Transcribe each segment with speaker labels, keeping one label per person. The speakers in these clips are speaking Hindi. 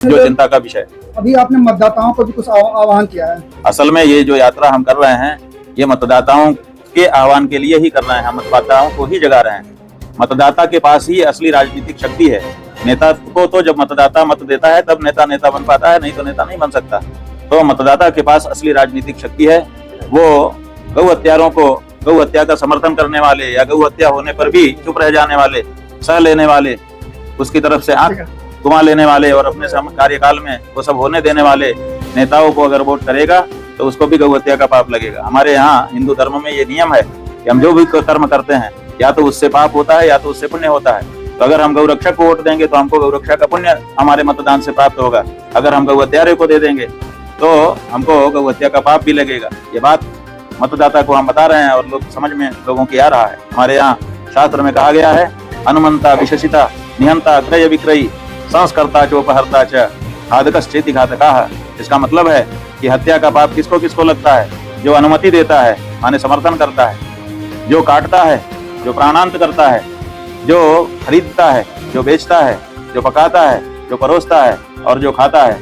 Speaker 1: जो चिंता का विषय।
Speaker 2: अभी आपने मतदाताओं को भी कुछ आह्वान किया है।
Speaker 1: असल में ये जो यात्रा हम कर रहे हैं ये मतदाताओं के आह्वान के लिए ही कर रहे हैं, हम मतदाताओं को ही जगा रहे हैं। मतदाता के पास ही असली राजनीतिक शक्ति है। नेता को तो जब मतदाता मत देता है तब नेता बन पाता है, नहीं तो नेता नहीं बन सकता। तो मतदाता के पास असली राजनीतिक शक्ति है। वो गौ हत्यारों को, गौ हत्या का समर्थन करने वाले या गौ हत्या होने पर भी चुप रह जाने वाले, सह लेने वाले, उसकी तरफ से आंख घुमा लेने वाले और अपने कार्यकाल में वो सब होने देने वाले नेताओं को अगर वोट करेगा तो उसको भी गौ हत्या का पाप लगेगा। हमारे यहाँ हिंदू धर्म में ये नियम है कि हम जो भी कर्म करते हैं या तो उससे पाप होता है या तो उससे पुण्य होता है। तो अगर हम गौ रक्षक को वोट देंगे तो हमको गौ रक्षा का पुण्य हमारे मतदान से प्राप्त होगा। अगर हम गौ हत्यारे को दे देंगे तो हमको गौ हत्या का पाप भी लगेगा। ये बात मतदाता को हम बता रहे हैं और लोग समझ में लोगों की आ रहा है। हमारे यहाँ शास्त्र में कहा गया है, अनुमंता विशेषिता निहंता क्रय विक्रयी संस्कर्ता चोपहर्ता च घातकश्चेति घातकाः। इसका मतलब है कि हत्या का पाप किसको किसको लगता है? जो अनुमति देता है माने समर्थन करता है, जो काटता है, जो प्राणांत करता है, जो खरीदता है, जो बेचता है, जो पकाता है, जो परोसता है और जो खाता है,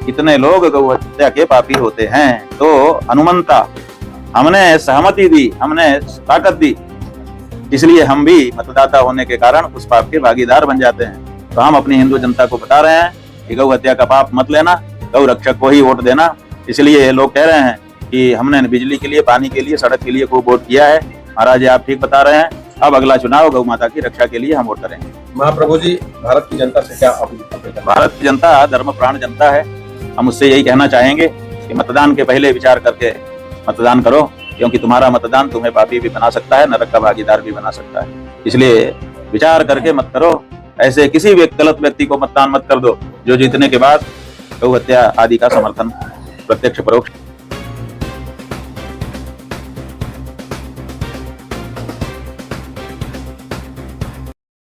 Speaker 1: इतने लोग गौ हत्या के पापी होते हैं। तो अनुमंता, हमने सहमति दी, हमने ताकत दी, इसलिए हम भी मतदाता होने के कारण उस पाप के भागीदार बन जाते हैं। तो हम अपनी हिंदू जनता को बता रहे हैं कि गौ हत्या का पाप मत लेना, गौ रक्षक को ही वोट देना। इसलिए लोग कह रहे हैं कि हमने बिजली के लिए, पानी के लिए, सड़क के लिए खूब वोट किया है। महाराज आप ठीक बता रहे हैं, अब अगला चुनाव गौ माता की रक्षा के लिए हम वोट करेंगे।
Speaker 3: महाप्रभु जी, भारत की जनता से क्या अपील करते हैं?
Speaker 1: भारत की जनता धर्म प्राण जनता है। हम उससे यही कहना चाहेंगे कि मतदान के पहले विचार करके मतदान करो, क्योंकि तुम्हारा मतदान तुम्हें पापी भी बना सकता है, नरक का भागीदार भी बना सकता है। इसलिए विचार करके मत करो। ऐसे किसी भी गलत व्यक्ति को मतदान मत कर दो जो जीतने के बाद गौ हत्या आदि का समर्थन प्रत्यक्ष परोक्ष